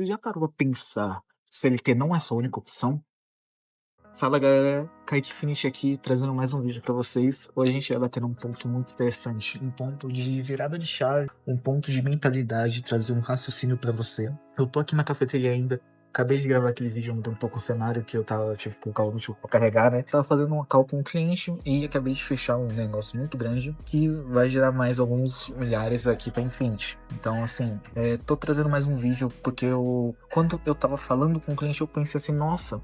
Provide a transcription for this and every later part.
Você já parou pra pensar, CLT não é sua única opção? Fala galera, Kaique Finish aqui, trazendo mais um vídeo pra vocês. Hoje a gente vai bater num ponto muito interessante, um ponto de virada de chave, um ponto de mentalidade, trazer um raciocínio pra você. Eu tô aqui na cafeteria ainda, acabei de gravar aquele vídeo, mudei um pouco o cenário que tive que colocar o notebook pra carregar, né? Tava fazendo uma call com um cliente e acabei de fechar um negócio muito grande que vai gerar mais alguns milhares aqui pra Infinity. Então, assim, tô trazendo mais um vídeo porque quando eu tava falando com o cliente, eu pensei assim, nossa,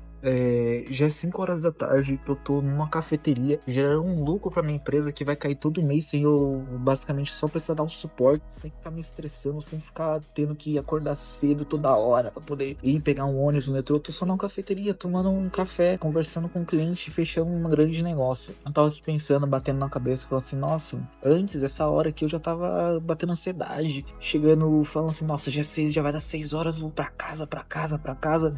já é 5 horas da tarde, eu tô numa cafeteria, gerando um lucro pra minha empresa que vai cair todo mês sem eu basicamente só precisar dar um suporte, sem ficar me estressando, sem ficar tendo que acordar cedo toda hora pra poder ir pegar um ônibus no metrô. Eu tô só numa cafeteria, tomando um café, conversando com o cliente, fechando um grande negócio. Eu tava aqui pensando, batendo na cabeça, falando assim, nossa, antes, essa hora aqui eu já tava batendo ansiedade, chegando, falando assim, nossa, já vai dar 6 horas, vou pra casa.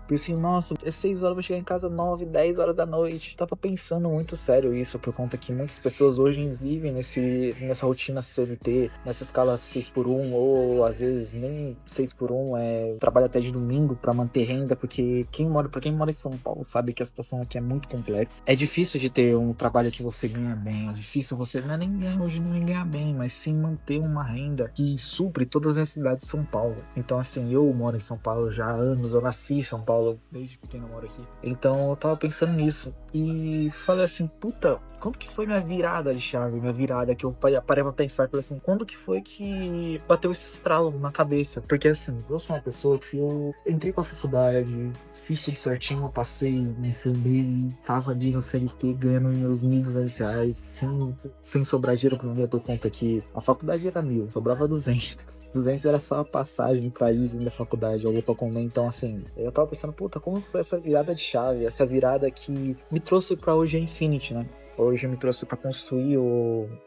Pensei, nossa, é 6 horas, vou chegar em casa 9, 10 horas da noite. Tava pensando muito sério isso, por conta que muitas pessoas hoje vivem nessa rotina CLT, nessa escala 6x1, ou às vezes nem 6x1, trabalha até de domingo pra manter renda, porque pra quem mora em São Paulo sabe que a situação aqui é muito complexa. É difícil de ter um trabalho que você ganha bem, é difícil você, não é nem ganhar hoje, não é nem ganhar bem, mas sim manter uma renda que supre todas as necessidades de São Paulo. Então assim, eu moro em São Paulo já há anos, eu nasci em São Paulo, desde pequeno eu moro aqui. Então eu tava pensando nisso e falei assim, puta, quando que foi minha virada de chave, minha virada que eu parei pra pensar, falei assim, quando que foi que bateu esse estralo na cabeça? Porque assim, eu sou uma pessoa que eu entrei pra faculdade, fiz tudo certinho, passei, me formei, tava ali no CLT ganhando meus R$ 1.200, sem sobrar dinheiro pra mim, por conta que a faculdade era 1.000, sobrava 200. 200 era só a passagem pra ir vir da faculdade, algo pra comer. Então assim, eu tava pensando, puta, como foi essa virada de chave, essa virada que me trouxe pra hoje a Infinity, né? Hoje me trouxe para construir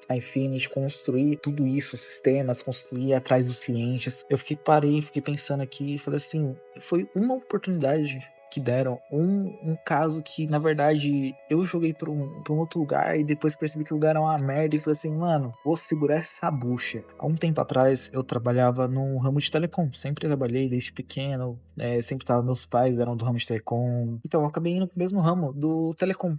a Infinity, construir tudo isso, sistemas, construir atrás dos clientes. Eu fiquei pensando aqui e falei assim, foi uma oportunidade que deram, um caso que, na verdade, eu joguei pra um outro lugar e depois percebi que o lugar era uma merda e falei assim, mano, vou segurar essa bucha. Há um tempo atrás, eu trabalhava no ramo de telecom, sempre trabalhei desde pequeno, sempre tava, meus pais eram do ramo de telecom, então eu acabei indo pro mesmo ramo do telecom.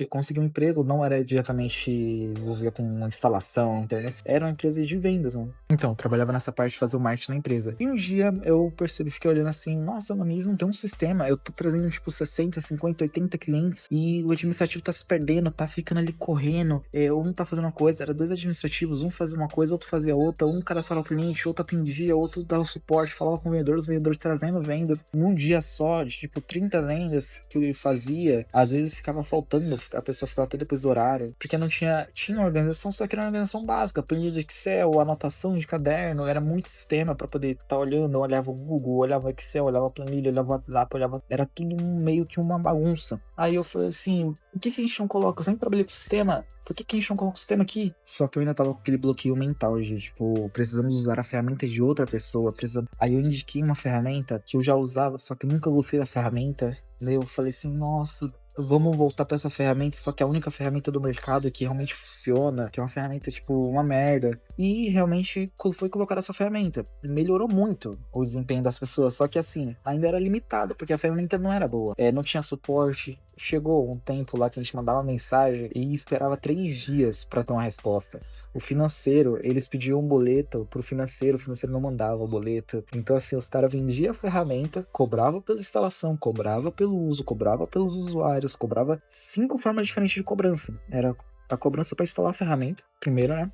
Consegui um emprego, não era diretamente envolvido com instalação, internet, era uma empresa de vendas, né? Então, eu trabalhava nessa parte de fazer o marketing na empresa. E um dia eu percebi, fiquei olhando assim, nossa, mano, eles não tem um sistema, eu tô trazendo tipo 60, 50, 80 clientes e o administrativo tá se perdendo, tá ficando ali correndo, um tá fazendo uma coisa, era dois administrativos, um fazia uma coisa, outro fazia outra, um cadastrava o cliente, outro atendia, outro dava suporte, falava com os vendedores trazendo vendas, num dia só, de tipo 30 vendas que ele fazia, às vezes ficava faltando, a pessoa ficava até depois do horário, porque não tinha organização, só que era uma organização básica, planilha de Excel, anotação de caderno, era muito sistema pra poder estar olhando, eu olhava o Google, olhava o Excel, olhava a planilha, olhava o WhatsApp, era tudo meio que uma bagunça. Aí eu falei assim, por que a gente não coloca? Eu sempre trabalhei com sistema, por que a gente não coloca o sistema aqui? Só que eu ainda tava com aquele bloqueio mental de, tipo, precisamos usar a ferramenta de outra pessoa, Aí eu indiquei uma ferramenta que eu já usava, só que nunca gostei da ferramenta. Daí eu falei assim, nossa, vamos voltar pra essa ferramenta, só que é a única ferramenta do mercado que realmente funciona, que é uma ferramenta, tipo, uma merda. E realmente foi colocar essa ferramenta. Melhorou muito o desempenho das pessoas, só que assim, ainda era limitado, porque a ferramenta não era boa. Não tinha suporte. Chegou um tempo lá que a gente mandava mensagem e esperava 3 dias pra ter uma resposta. O financeiro, eles pediam um boleto pro financeiro, o financeiro não mandava o boleto. Então, assim, os caras vendiam a ferramenta, cobrava pela instalação, cobrava pelo uso, cobrava pelos usuários, cobrava 5 formas diferentes de cobrança. Era a cobrança para instalar a ferramenta, primeiro, né?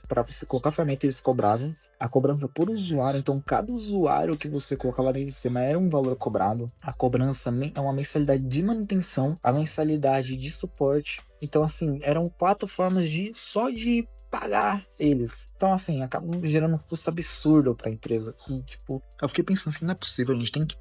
Para você colocar a ferramenta, eles cobravam a cobrança por usuário. Então, cada usuário que você colocava no sistema era um valor cobrado. A cobrança é uma mensalidade de manutenção, a mensalidade de suporte. Então, assim, eram 4 formas só de pagar eles. Então, assim, acaba gerando um custo absurdo pra empresa. E, tipo, eu fiquei pensando assim, não é possível, a gente tem que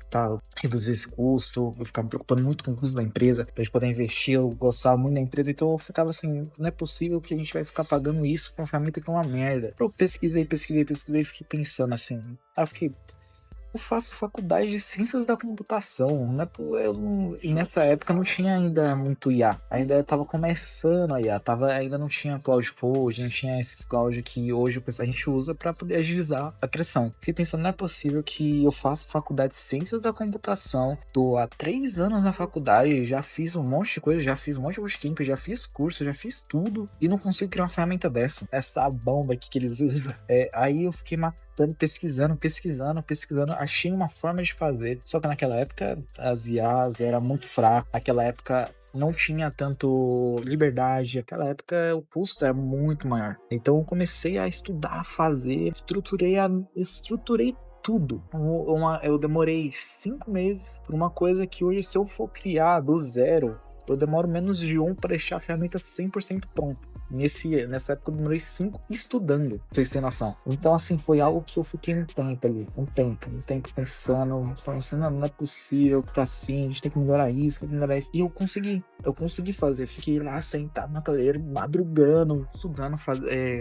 reduzir esse custo, eu ficava me preocupando muito com o custo da empresa, pra gente poder investir, eu gostava muito da empresa, então eu ficava assim, não é possível que a gente vai ficar pagando isso pra uma ferramenta que é uma merda. Eu pesquisei, e fiquei pensando assim, aí eu fiquei, Eu faço faculdade de ciências da computação, né? Pô, e nessa época não tinha ainda muito IA. Ainda tava começando a IA, ainda não tinha Cloud Code, não tinha esses cloud que hoje a gente usa para poder agilizar a criação. Fiquei pensando, não é possível que eu faça faculdade de ciências da computação, tô há 3 anos na faculdade, já fiz um monte de coisa, já fiz um monte de bootcamp, já fiz curso, já fiz tudo, e não consigo criar uma ferramenta dessa. Essa bomba aqui que eles usam. Aí eu fiquei pesquisando, achei uma forma de fazer. Só que naquela época as IAs era muito fraca. Naquela época não tinha tanto liberdade. Naquela época o custo era muito maior. Então eu comecei a estudar, a fazer, estruturei tudo. Eu demorei 5 meses por uma coisa que hoje, se eu for criar do zero, eu demoro menos de para deixar a ferramenta 100% pronta. Nessa época eu demorei 5 estudando, pra vocês terem noção. Então, assim, foi algo que eu fiquei um tempo ali, um tempo pensando, falando assim, não é possível que tá assim, a gente tem que melhorar isso, tem que melhorar isso. E eu consegui fazer, fiquei lá sentado na cadeira, madrugando, estudando,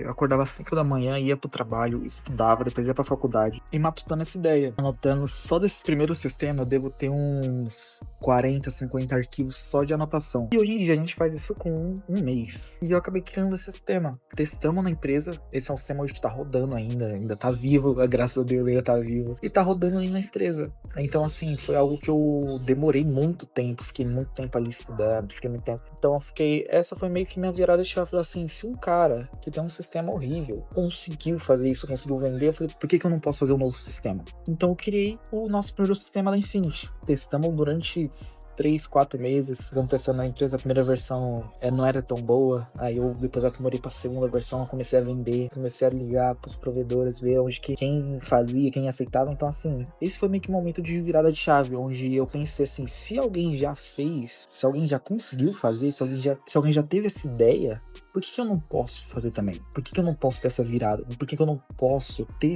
acordava às 5 da manhã, ia pro trabalho, estudava, depois ia pra faculdade, e matutando essa ideia. Anotando só desses primeiros sistemas, eu devo ter uns 40, 50 arquivos só de anotação. E hoje em dia a gente faz isso com um mês. E eu acabei criando esse sistema. Testamos na empresa. Esse é um sistema hoje que tá rodando ainda tá vivo, graças a Deus ainda tá vivo. E tá rodando aí na empresa. Então, assim, foi algo que eu demorei muito tempo. Fiquei muito tempo ali estudando, fiquei muito tempo. Então, essa foi meio que minha virada de chave. Assim, se um cara que tem um sistema horrível conseguiu fazer isso, conseguiu vender, eu falei, por que eu não posso fazer um novo sistema? Então, eu criei o nosso primeiro sistema da Infinity. Testamos durante 3, 4 meses, vamos testando na empresa. A primeira versão não era tão boa, aí eu depois aprimorei pra segunda versão, comecei a vender, comecei a ligar pros provedores, ver quem fazia, quem aceitava. Então, assim, esse foi meio que um momento de virada de chave, onde eu pensei assim, se alguém já fez, se alguém já conseguiu fazer, se alguém já teve essa ideia, por que eu não posso fazer também? Por que eu não posso ter essa virada? Por que eu não posso ter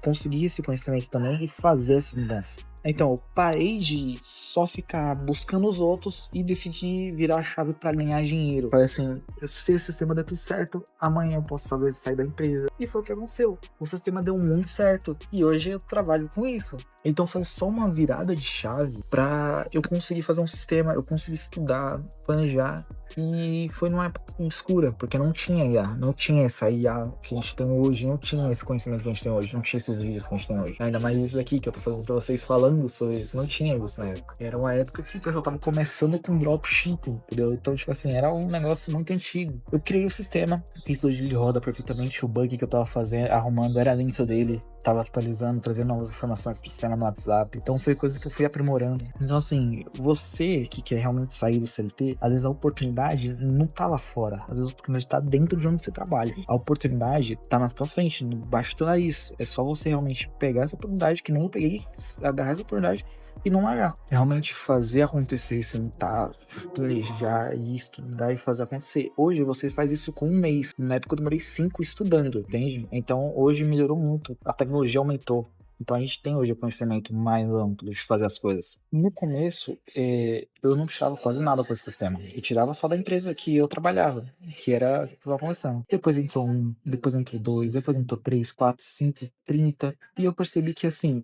conseguir esse conhecimento também e fazer essa mudança? Então, eu parei de só ficar buscando os outros e decidi virar a chave para ganhar dinheiro. Falei assim, se esse sistema der tudo certo, amanhã eu posso talvez sair da empresa. E foi o que aconteceu. O sistema deu muito certo e hoje eu trabalho com isso. Então foi só uma virada de chave para eu conseguir fazer um sistema, eu conseguir estudar, planejar. E foi numa época escura, porque não tinha IA, não tinha essa IA que a gente tem hoje, não tinha esse conhecimento que a gente tem hoje, não tinha esses vídeos que a gente tem hoje. Ainda mais isso daqui que eu tô falando pra vocês, falando sobre isso, não tinha isso na época. Era uma época que o pessoal tava começando com dropshipping, entendeu? Então, tipo assim, era um negócio muito antigo. Eu criei o sistema, fiz hoje ele roda perfeitamente, o bug que eu tava fazendo, arrumando era dentro dele, tava atualizando, trazendo novas informações pro sistema no WhatsApp. Então foi coisa que eu fui aprimorando. Então, assim, você que quer realmente sair do CLT, às vezes a oportunidade não tá lá fora. Às vezes a oportunidade tá dentro de onde você trabalha. A oportunidade tá na tua frente, baixo do teu nariz. É só você realmente pegar essa oportunidade, que nem eu peguei, agarrar essa oportunidade e não largar. Realmente fazer acontecer, sentar, planejar e estudar e fazer acontecer. Hoje você faz isso com um mês. Na época eu demorei 5 estudando, entende? Então hoje melhorou muito. A tecnologia aumentou. Então a gente tem hoje o conhecimento mais amplo de fazer as coisas. No começo, eu não puxava quase nada com esse sistema. Eu tirava só da empresa que eu trabalhava, que era a começando. Depois entrou um, depois entrou dois, depois entrou 3, 4, 5, 30. E eu percebi que assim,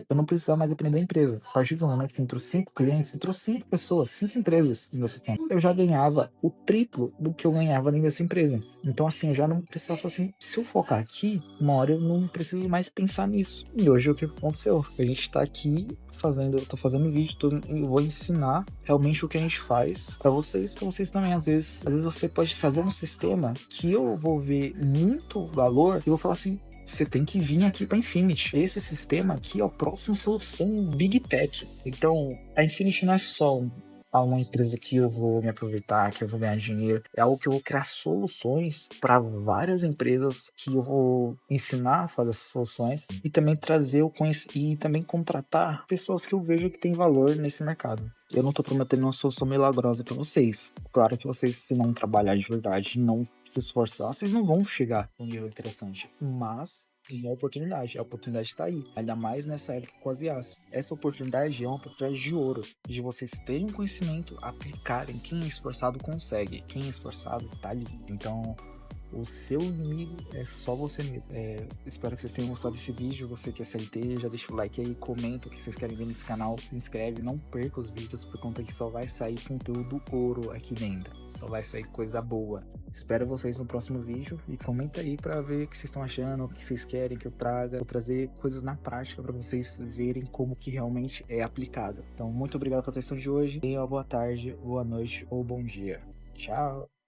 eu não precisava mais depender da empresa. A partir do momento que entrou 5 clientes, entrou 5 pessoas, 5 empresas no meu sistema. Eu já ganhava o triplo do que eu ganhava nessa empresa. Então, assim, eu já não precisava falar assim, se eu focar aqui, uma hora eu não preciso mais pensar nisso. E hoje o que aconteceu? A gente tá aqui eu tô fazendo vídeo, eu vou ensinar realmente o que a gente faz pra vocês também. Às vezes você pode fazer um sistema que eu vou ver muito valor e vou falar assim, você tem que vir aqui para Infinity. Esse sistema aqui é a próxima solução Big Tech. Então, a Infinity não é só uma empresa que eu vou me aproveitar, que eu vou ganhar dinheiro. É algo que eu vou criar soluções para várias empresas que eu vou ensinar a fazer essas soluções e também trazer e também contratar pessoas que eu vejo que têm valor nesse mercado. Eu não tô prometendo uma solução milagrosa para vocês. Claro que vocês, se não trabalhar de verdade, não se esforçar, vocês não vão chegar a um nível interessante. Mas uma oportunidade. A oportunidade está aí. Ainda mais nessa época com as IAs. Essa oportunidade é uma oportunidade de ouro. De vocês terem conhecimento, aplicarem. Quem é esforçado consegue. Quem é esforçado tá ali. Então, O seu inimigo é só você mesmo. Espero que vocês tenham gostado desse vídeo. Você que é CLT, já deixa o like aí, comenta o que vocês querem ver nesse canal, se inscreve, não perca os vídeos, por conta que só vai sair conteúdo ouro aqui dentro. Só vai sair coisa boa. Espero vocês no próximo vídeo e comenta aí pra ver o que vocês estão achando, o que vocês querem que eu traga. Vou trazer coisas na prática pra vocês verem como que realmente é aplicado. Então, muito obrigado pela atenção de hoje. Tenha uma boa tarde, boa noite ou bom dia. Tchau!